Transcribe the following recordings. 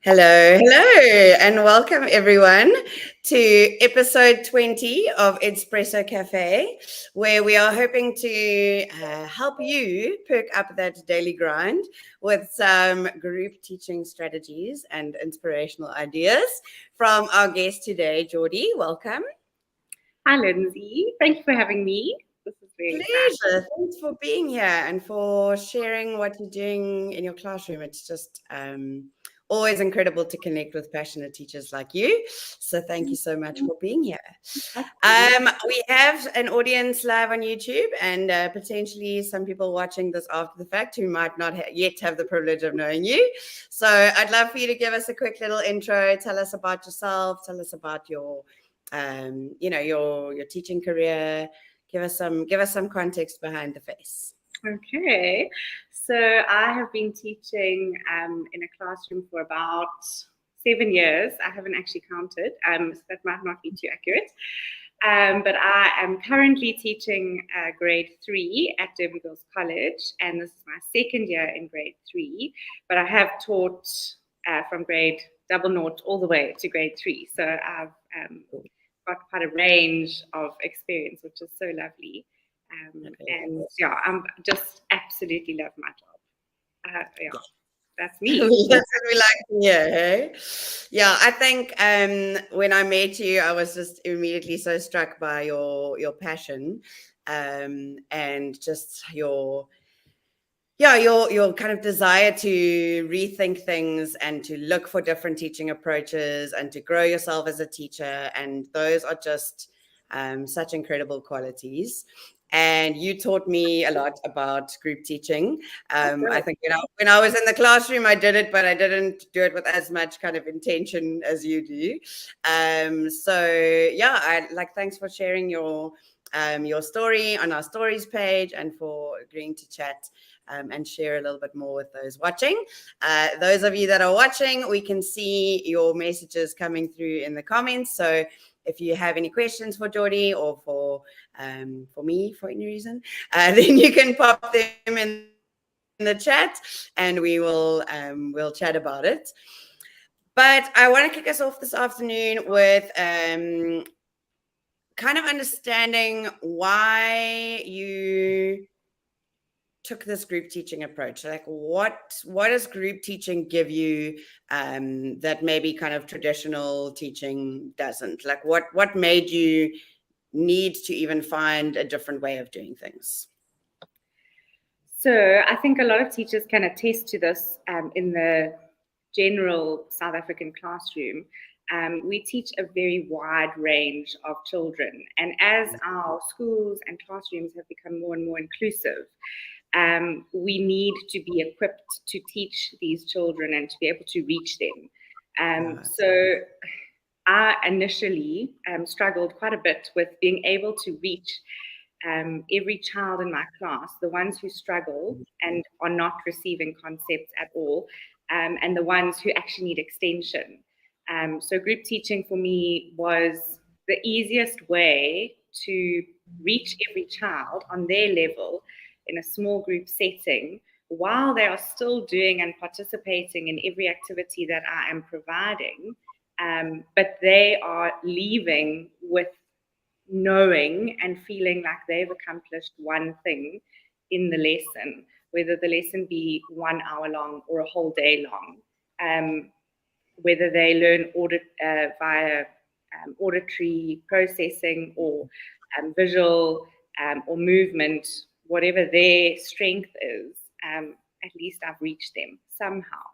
Hello, and welcome everyone to episode 20 of EDspresso Café, where we are hoping to help you perk up that daily grind with some group teaching strategies and inspirational ideas from our guest today, Jordy. Welcome. Hi, Lindsay. Thank you for having me. This is very exciting. Pleasure. Thanks for being here and for sharing what you're doing in your classroom. It's just always incredible to connect with passionate teachers like you. So thank you so much for being here. We have an audience live on YouTube and potentially some people watching this after the fact who might not yet have the privilege of knowing you. So I'd love for you to give us a quick little intro. Tell us about yourself. Tell us about your, your teaching career. Give us some context behind the face. Okay. So I have been teaching in a classroom for about 7 years. I haven't actually counted, so that might not be too accurate. But I am currently teaching grade 3 at Durban Girls College, and this is my second year in grade 3. But I have taught from grade 00 all the way to grade 3. So I've got quite a range of experience, which is so lovely. And yeah, I'm just absolutely love my job. That's me. That's what we like to hear, hey? Yeah, I think when I met you, I was just immediately so struck by your passion and just your kind of desire to rethink things and to look for different teaching approaches and to grow yourself as a teacher. And those are just such incredible qualities. And you taught me a lot about group teaching. I think when I was in the classroom, I did it, but I didn't do it with as much kind of intention as you do. Thanks for sharing your story on our stories page and for agreeing to chat and share a little bit more with those watching. Those of you that are watching, we can see your messages coming through in the comments. So if you have any questions for Jordy or for me for any reason, then you can pop them in the chat and we'll chat about it. But I want to kick us off this afternoon with kind of understanding why you took this group teaching approach. Like what does group teaching give you that maybe kind of traditional teaching doesn't? Like what made you need to even find a different way of doing things? So I think a lot of teachers can attest to this in the general South African classroom. We teach a very wide range of children. And as our schools and classrooms have become more and more inclusive, we need to be equipped to teach these children and to be able to reach them. So I initially struggled quite a bit with being able to reach every child in my class, the ones who struggle and are not receiving concepts at all, and the ones who actually need extension. So group teaching for me was the easiest way to reach every child on their level in a small group setting while they are still doing and participating in every activity that I am providing, but they are leaving with knowing and feeling like they've accomplished one thing in the lesson, whether the lesson be 1 hour long or a whole day long, whether they learn via auditory processing or visual or movement, whatever their strength is, at least I've reached them somehow.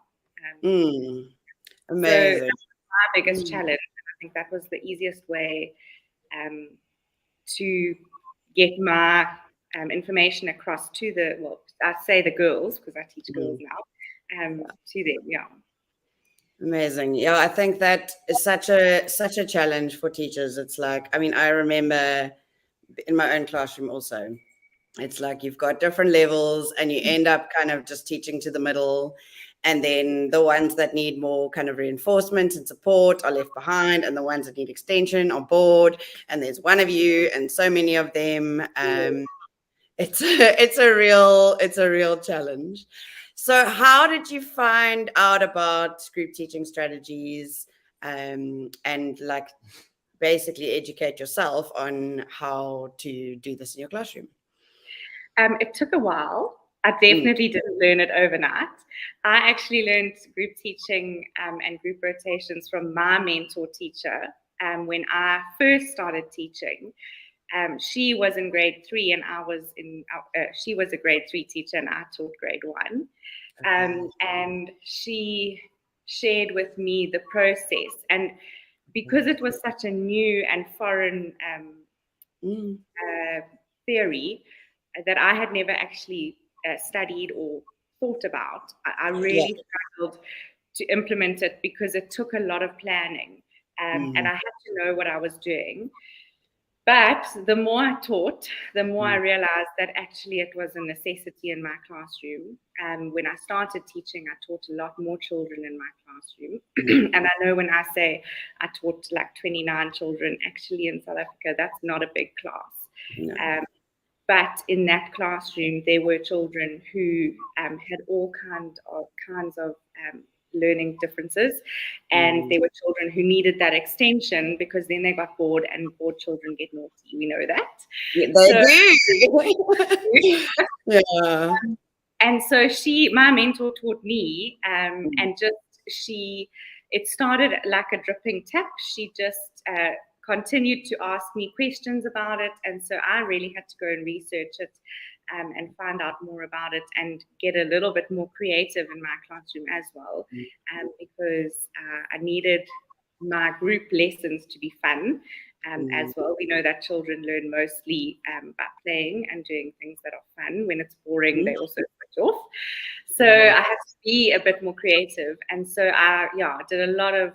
Amazing. So that's my biggest challenge. I think that was the easiest way to get my information across to I say the girls, because I teach girls now, to them, yeah. Amazing. Yeah, I think that is such a challenge for teachers. It's like, I mean, I remember in my own classroom also, it's like you've got different levels and you end up kind of just teaching to the middle. And then the ones that need more kind of reinforcement and support are left behind, and the ones that need extension are bored. And there's one of you and so many of them. It's a real challenge. So how did you find out about group teaching strategies, and like basically educate yourself on how to do this in your classroom? It took a while. I definitely didn't learn it overnight. I actually learned group teaching and group rotations from my mentor teacher when I first started teaching. She was in grade 3 and I was in, she was a grade 3 teacher and I taught grade 1. And she shared with me the process. And because it was such a new and foreign theory that I had never actually studied or thought about, I really struggled to implement it because it took a lot of planning, and I had to know what I was doing. But the more I taught, the more I realized that actually it was a necessity in my classroom. When I started teaching, I taught a lot more children in my classroom. And I know when I say I taught like 29 children, actually in South Africa, that's not a big class. No. But in that classroom, there were children who had all kinds of learning differences, and there were children who needed that extension because then they got bored, and bored children get naughty. We know that. They do. Yeah. And so my mentor taught me, and it started like a dripping tap. She just continued to ask me questions about it. And so I really had to go and research it and find out more about it and get a little bit more creative in my classroom as well, because I needed my group lessons to be fun as well. We know that children learn mostly by playing and doing things that are fun. When it's boring, they also switch off. So I had to be a bit more creative. And so I did a lot of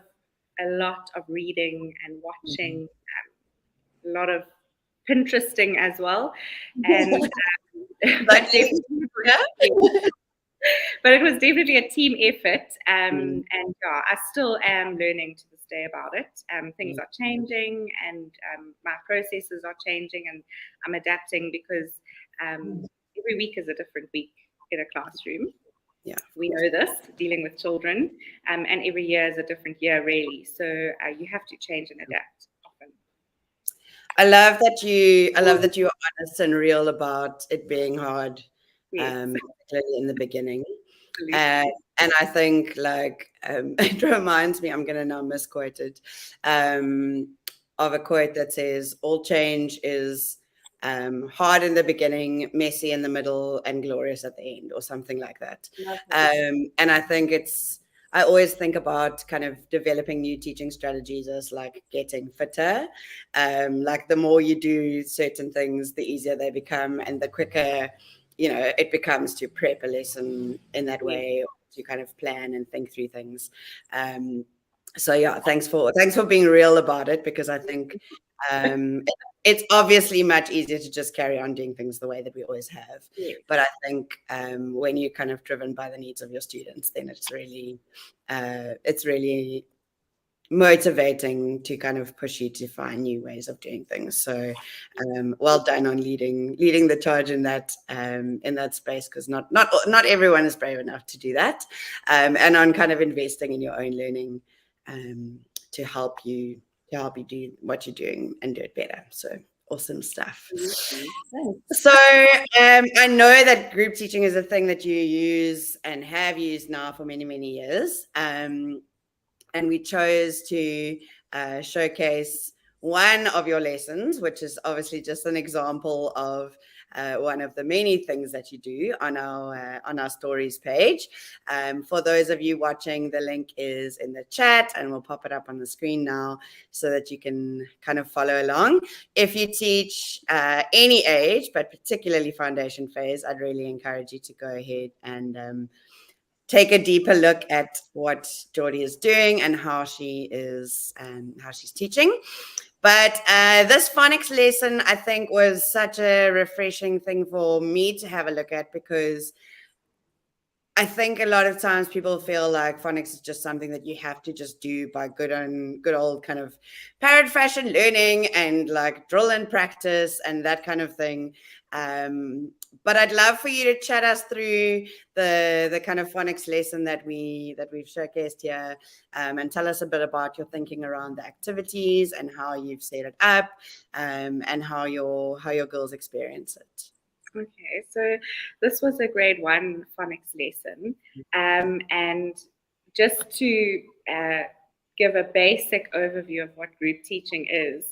reading and watching, a lot of Pinteresting as well. And but it was definitely a team effort. And I still am learning to this day about it. Things are changing, and my processes are changing, and I'm adapting because every week is a different week in a classroom. Yeah, we know this, dealing with children, and every year is a different year, really. So you have to change and adapt often. I love that you are honest and real about it being hard, particularly in the beginning. And I think it reminds me, I'm going to now misquote it, of a quote that says, all change is hard in the beginning, messy in the middle, and glorious at the end, or something like that. And I think I always think about kind of developing new teaching strategies as like getting fitter. Like the more you do certain things, the easier they become, and the quicker, it becomes to prep a lesson in that way, to kind of plan and think through things. So yeah, thanks for being real about it, because I think it's obviously much easier to just carry on doing things the way that we always have. But I think when you're kind of driven by the needs of your students, then it's really motivating to kind of push you to find new ways of doing things. So well done on leading the charge in that space, because not everyone is brave enough to do that, and on kind of investing in your own learning to help you do what you're doing and do it better. So awesome stuff. So I know that group teaching is a thing that you use and have used now for many, many years. And we chose to showcase one of your lessons, which is obviously just an example of one of the many things that you do on our stories page. For those of you watching, the link is in the chat, and we'll pop it up on the screen now so that you can kind of follow along. If you teach any age, but particularly foundation phase, I'd really encourage you to go ahead and take a deeper look at what Jordy is doing and how she's teaching. But this phonics lesson, I think, was such a refreshing thing for me to have a look at, because I think a lot of times people feel like phonics is just something that you have to just do by good old kind of parrot fashion learning and like drill and practice and that kind of thing. But I'd love for you to chat us through the kind of phonics lesson that we've showcased here, and tell us a bit about your thinking around the activities and how you've set it up, and how your girls experience it. Okay, so this was a grade 1 phonics lesson, and just to give a basic overview of what group teaching is,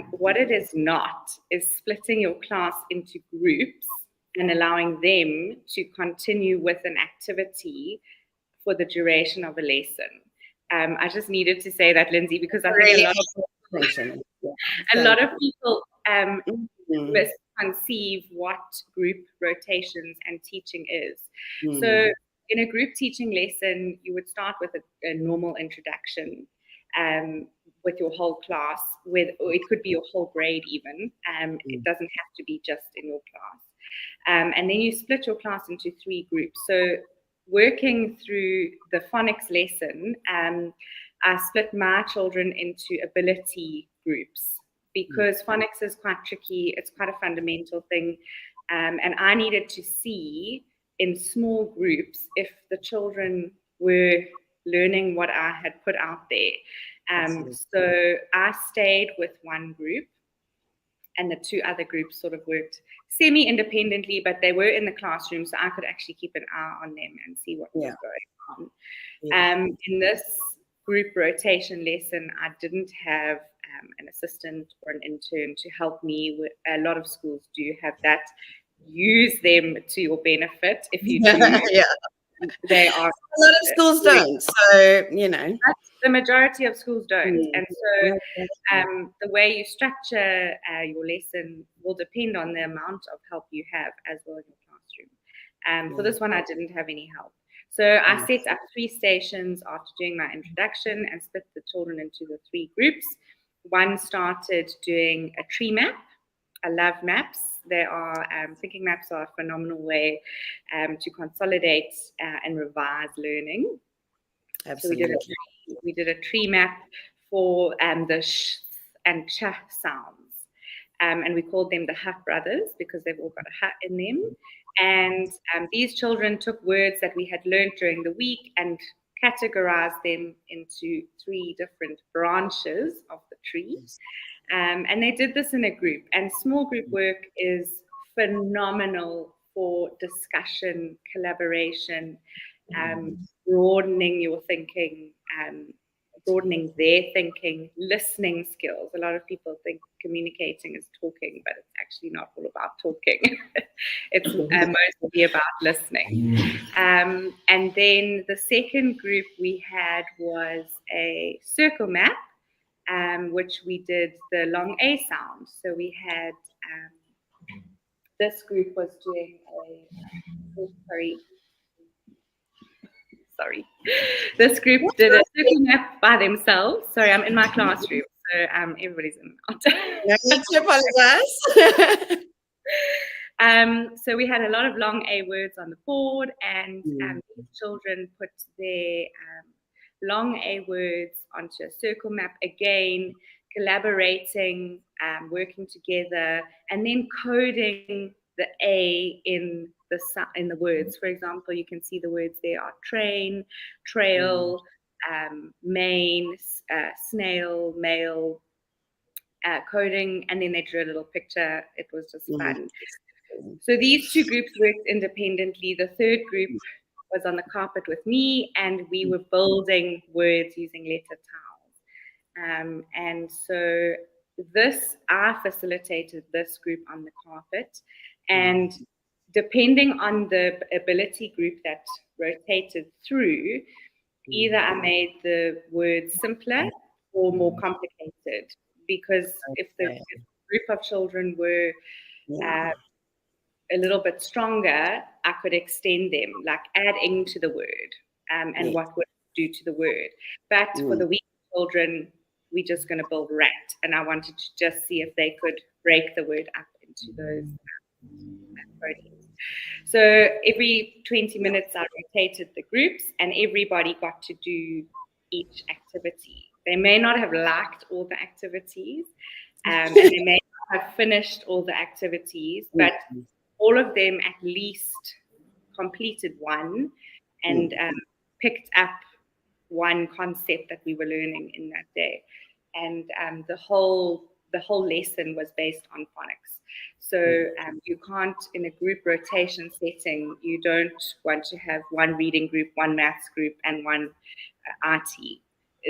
what it is not is splitting your class into groups and allowing them to continue with an activity for the duration of a lesson. I just needed to say that, Lindsay, because I think a lot of people misconceive what group rotations and teaching is. So in a group teaching lesson, you would start with a normal introduction with your whole class, or it could be your whole grade even. It doesn't have to be just in your class. And then you split your class into 3 groups. So working through the phonics lesson, I split my children into ability groups, because phonics is quite tricky. It's quite a fundamental thing. And I needed to see in small groups if the children were learning what I had put out there. So I stayed with one group, and the 2 other groups sort of worked semi-independently, but they were in the classroom, so I could actually keep an eye on them and see what was going on. In this group rotation lesson, I didn't have an assistant or an intern to help me. A lot of schools do have that. Use them to your benefit if you do. They are. A lot of schools don't, so the majority of schools don't. And so the way you structure your lesson will depend on the amount of help you have as well in your classroom. For this one, I didn't have any help. So I set up 3 stations after doing my introduction and split the children into the 3 groups. One started doing a tree map. I love maps. They are thinking maps are a phenomenal way to consolidate and revise learning. Absolutely. So we did a tree map for the sh and ch sounds, and we called them the Hut Brothers because they've all got a hut in them. And these children took words that we had learned during the week and categorized them into 3 different branches of the tree. And they did this in a group. And small group work is phenomenal for discussion, collaboration, broadening your thinking, broadening their thinking, listening skills. A lot of people think communicating is talking, but it's actually not all about talking. It's mostly about listening. And then the second group we had was a circle map, which we did the long A sound. So we had this group was doing this group did a circle map by themselves. Sorry, I'm in my classroom, so everybody's in and out. No need to apologize. So we had a lot of long A words on the board, and these children put their long A words onto a circle map again, collaborating, working together, and then coding the A in the words. For example, you can see the words there are train, trail, main, snail, male, coding, and then they drew a little picture. It was just fun. So these 2 groups worked independently. The third group was on the carpet with me, and we were building words using letter tiles. And so I facilitated this group on the carpet, and depending on the ability group that rotated through, either I made the words simpler or more complicated, because if the group of children were a little bit stronger, I could extend them, like add ing to the word, and what would it do to the word. But for the weak children, we're just going to build rat, and I wanted to just see if they could break the word up into those proteins. So every 20 minutes, I rotated the groups, and everybody got to do each activity. They may not have liked all the activities, and they may have finished all the activities, but all of them at least completed one and picked up one concept that we were learning in that day. And the whole lesson was based on phonics. So you can't, in a group rotation setting, you don't want to have one reading group, one maths group, and one RT.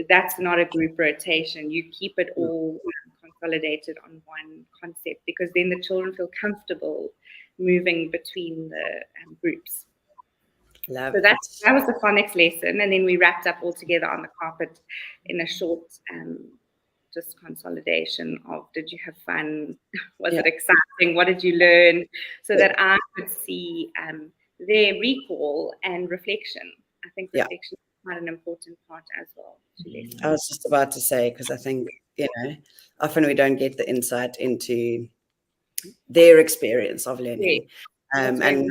That's not a group rotation. You keep it all consolidated on one concept, because then the children feel comfortable moving between the groups. Love so that was the phonics lesson, and then we wrapped up all together on the carpet in a short just consolidation of, did you have fun? Was it exciting? What did you learn? So that I could see their recall and reflection. I think reflection is quite an important part as well. I was just about to say, because I think, often we don't get the insight into their experience of learning. And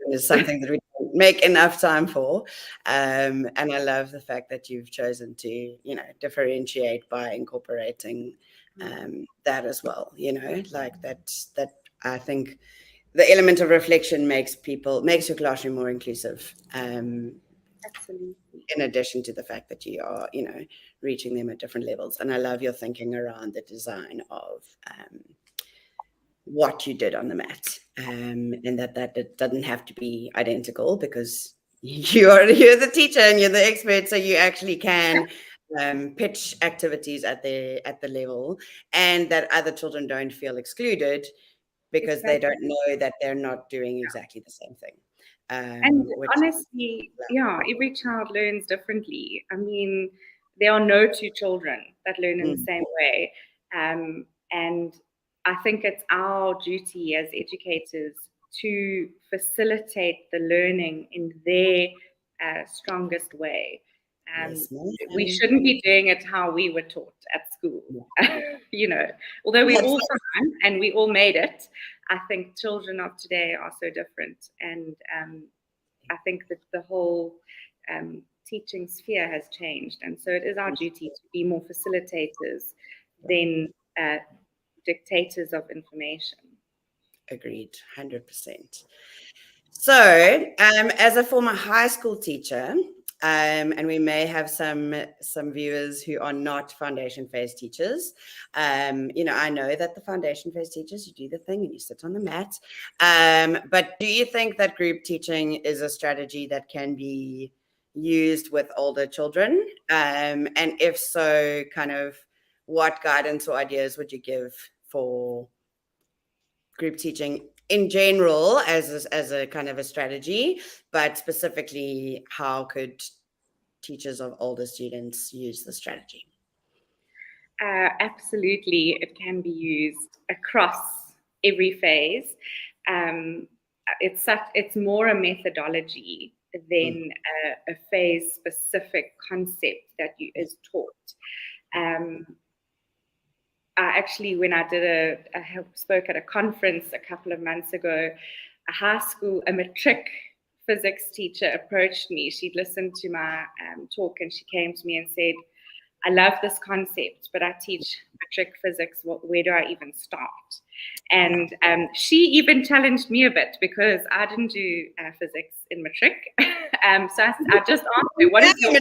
it's something that we don't make enough time for. And I love the fact that you've chosen to, differentiate by incorporating that as well, like that I think the element of reflection makes your classroom more inclusive. Absolutely. In addition to the fact that you are, reaching them at different levels. And I love your thinking around the design of what you did on the mat, and that it doesn't have to be identical, because you're the teacher and you're the expert, so you actually can pitch activities at the level, and that other children don't feel excluded because they don't know that they're not doing exactly the same thing. And honestly, every child learns differently. I mean, there are no two children that learn in the same way. And I think it's our duty as educators to facilitate the learning in their strongest way. We shouldn't be doing it how we were taught at school. Although we all fun and we all made it, I think children of today are so different. And I think that the whole teaching sphere has changed. And so it is our duty to be more facilitators than dictators of information. Agreed, 100%. So, as a former high school teacher, and we may have some viewers who are not foundation phase teachers. I know that the foundation phase teachers, you do the thing and you sit on the mat. But do you think that group teaching is a strategy that can be used with older children? And if so, kind of what guidance or ideas would you give for group teaching in general as a kind of a strategy, but specifically how could teachers of older students use the strategy? Absolutely, it can be used across every phase. It's more a methodology than a phase specific concept that is taught. Actually, when I spoke at a conference a couple of months ago, a matric physics teacher approached me. She'd listened to my talk, and she came to me and said, I love this concept, but I teach matric physics. Where do I even start? And she even challenged me a bit, because I didn't do physics in matric. So I just asked her, what is your...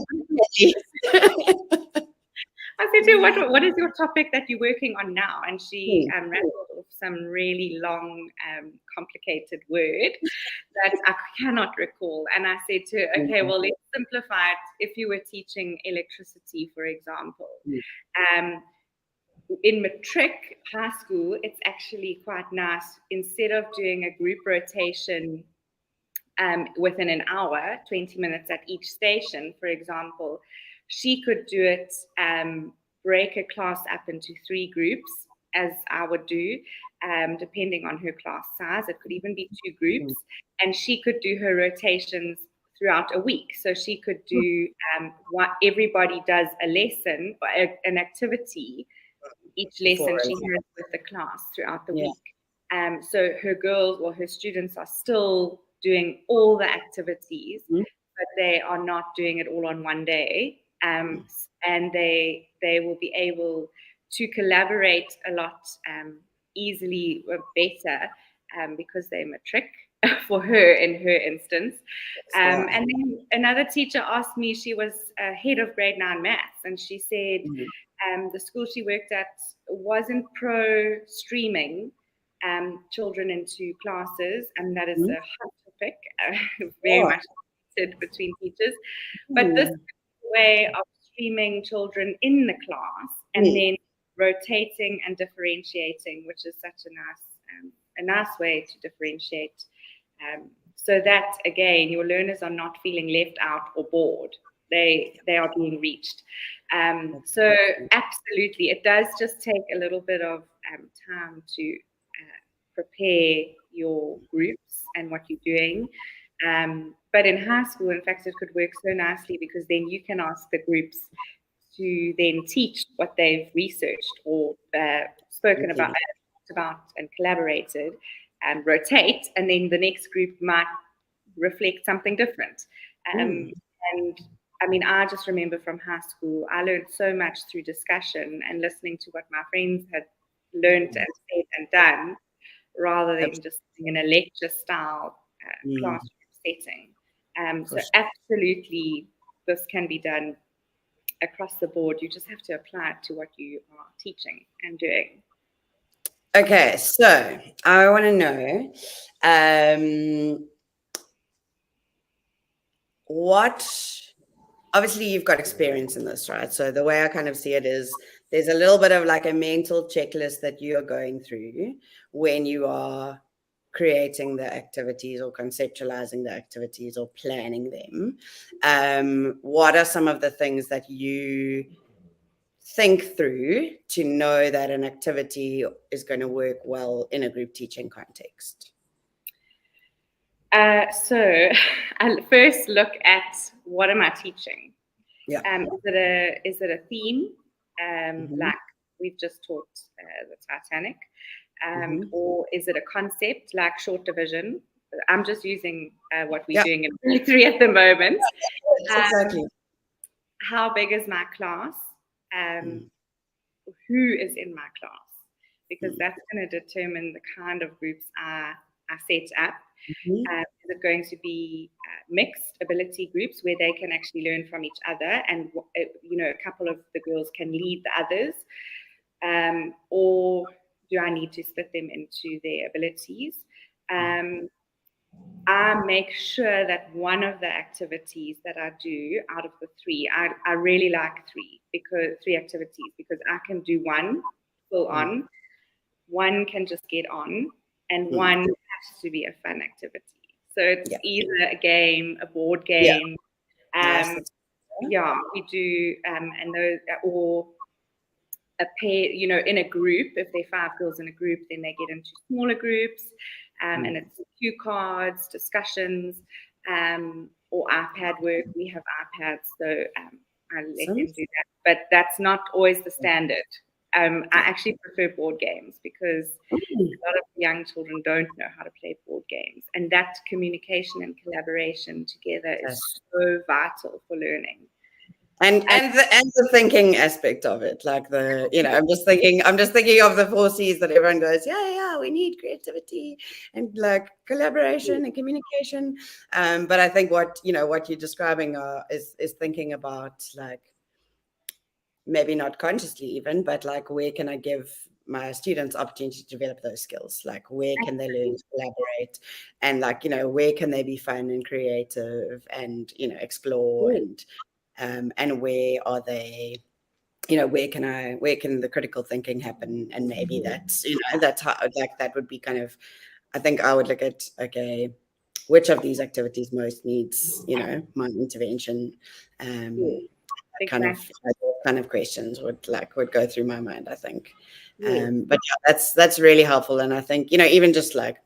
I said to her, what is your topic that you're working on now? And she rattled off some really long, complicated word that I cannot recall. And I said to her, okay, well, let's simplify it. If you were teaching electricity, for example, in matric high school, it's actually quite nice. Instead of doing a group rotation within an hour, 20 minutes at each station, for example, she could do it, break a class up into 3 groups, as I would do, depending on her class size. It could even be 2 groups, and she could do her rotations throughout a week. So she could do what everybody does a lesson, an activity, each lesson she has with the class throughout the week. So her students are still doing all the activities, but they are not doing it all on one day. And they will be able to collaborate a lot easily better because they matric for her in her instance. And then another teacher asked me, she was head of grade 9 maths, and she said the school she worked at wasn't pro streaming children into classes, and that is a hot topic, very much between teachers. But this way of streaming children in the class and then rotating and differentiating, which is such a nice way to differentiate, so that again your learners are not feeling left out or bored. They are being reached. So absolutely, it does just take a little bit of time to prepare your groups and what you're doing. But in high school, in fact, it could work so nicely because then you can ask the groups to then teach what they've researched or spoken about and collaborated, and rotate, and then the next group might reflect something different. And I mean, I just remember from high school, I learned so much through discussion and listening to what my friends had learned and said and done, rather than just in a lecture style classroom setting. So absolutely, this can be done across the board. You just have to apply it to what you are teaching and doing. Okay, so I want to know what, obviously you've got experience in this, right? So the way I kind of see it is there's a little bit of like a mental checklist that you're going through when you are creating the activities or conceptualizing the activities or planning them. What are some of the things that you think through to know that an activity is going to work well in a group teaching context? So I'll first look at what am I teaching? Yeah. Is it a theme? Like we've just taught the Titanic, or is it a concept like short division? I'm just using what we're doing in grade 3 at the moment. Exactly. How big is my class? Who is in my class? Because that's going to determine the kind of groups I set up. Is it going to be mixed ability groups where they can actually learn from each other, and a couple of the girls can lead the others, or do I need to split them into their abilities? I make sure that one of the activities that I do out of the 3, I really like 3 activities, because I can do one full on, one can just get on, and one has to be a fun activity. So it's either a game, a board game, we do, and those, or a pair, in a group. If there are 5 girls in a group, then they get into smaller groups, and it's cue cards, discussions, or iPad work. We have iPads, so I let them do that. But that's not always the standard. I actually prefer board games, because a lot of young children don't know how to play board games, and that communication and collaboration together is so vital for learning. And the thinking aspect of it, like I'm just thinking of the 4 C's that everyone goes, we need creativity and like collaboration and communication. But I think what you're describing is thinking about, like, maybe not consciously even, but like, where can I give my students opportunity to develop those skills? Like, where can they learn to collaborate, and like, where can they be fun and creative and explore, and where are they, where can the critical thinking happen? And maybe that's how, like, that would be kind of, I think I would look at, okay, which of these activities most needs my intervention, kind of questions would go through my mind, I think. But that's really helpful. And I think even just like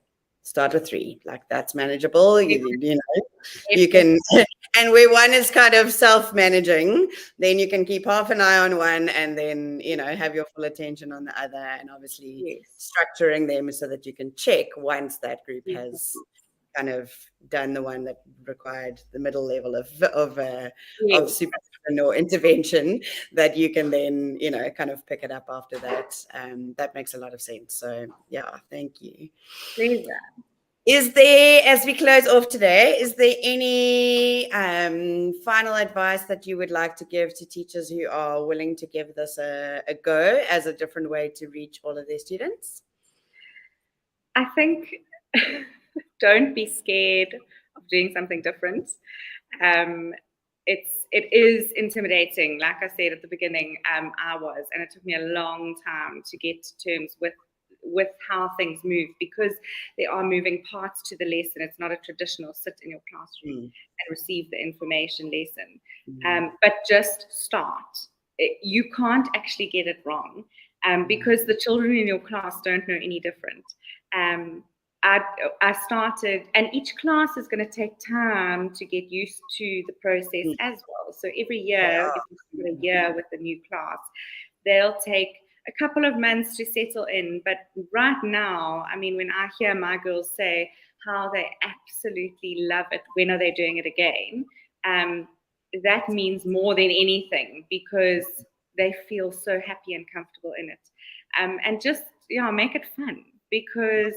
start with 3, like that's manageable. You can, and where one is kind of self-managing, then you can keep half an eye on one, and then have your full attention on the other, and obviously structuring them so that you can check once that group has kind of done the one that required the middle level of supervision or intervention that you can then, kind of pick it up after that. That makes a lot of sense. So yeah, thank you. Pleasure. Is there, as we close off today, is there any final advice that you would like to give to teachers who are willing to give this a go as a different way to reach all of their students? I think don't be scared of doing something different. It is intimidating. Like I said at the beginning, I was, and it took me a long time to get to terms with how things move, because there are moving parts to the lesson. It's not a traditional sit in your classroom and receive the information lesson. But just start. You can't actually get it wrong, because the children in your class don't know any different. I started, and each class is going to take time to get used to the process as well. So every year, if you start a year with a new class, they'll take a couple of months to settle in. But right now, I mean, when I hear my girls say how they absolutely love it, when are they doing it again? That means more than anything, because they feel so happy and comfortable in it. And just, make it fun, because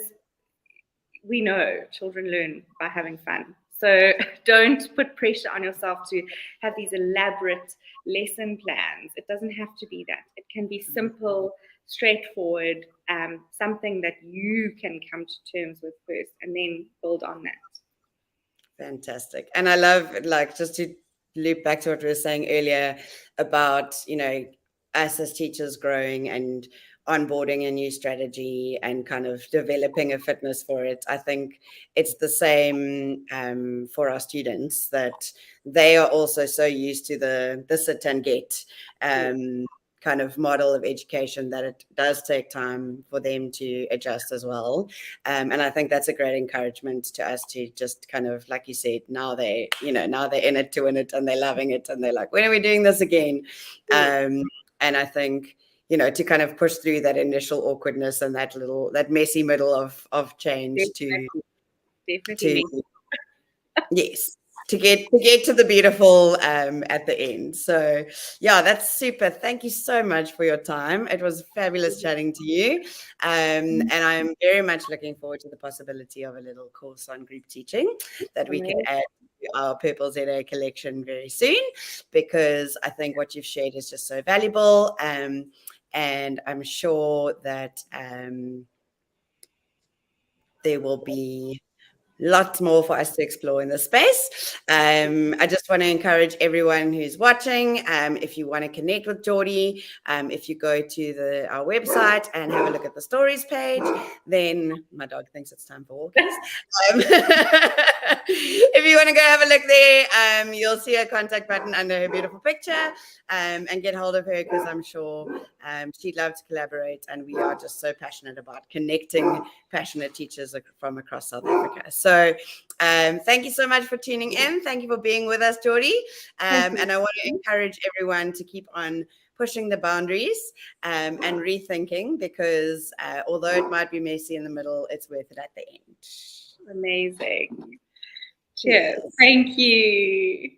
we know children learn by having fun. So don't put pressure on yourself to have these elaborate lesson plans. It doesn't have to be that. It can be simple, straightforward, something that you can come to terms with first and then build on that. Fantastic. And I love, just to loop back to what we were saying earlier about, us as teachers growing and onboarding a new strategy and kind of developing a fitness for it. I think it's the same for our students, that they are also so used to the sit and get kind of model of education that it does take time for them to adjust as well. And I think that's a great encouragement to us to just kind of, like you said, now they're in it to win it, and they're loving it, and they're like, when are we doing this again? And I think, to kind of push through that initial awkwardness and that messy middle of change Definitely. Yes, to get to the beautiful at the end. So yeah, that's super. Thank you so much for your time. It was fabulous chatting to you. And I'm very much looking forward to the possibility of a little course on group teaching that we can add to our Purple ZA collection very soon, because I think what you've shared is just so valuable. And I'm sure that there will be lots more for us to explore in this space. I just want to encourage everyone who's watching, if you want to connect with Jordy, if you go to our website and have a look at the stories page, then my dog thinks it's time for walkies. If you want to go have a look there, you'll see a contact button under her beautiful picture, and get hold of her, because I'm sure she'd love to collaborate, and we are just so passionate about connecting passionate teachers from across South Africa. So thank you so much for tuning in. Thank you for being with us, Jordy. And I want to encourage everyone to keep on pushing the boundaries and rethinking, because although it might be messy in the middle, it's worth it at the end. Amazing. Cheers. Thank you.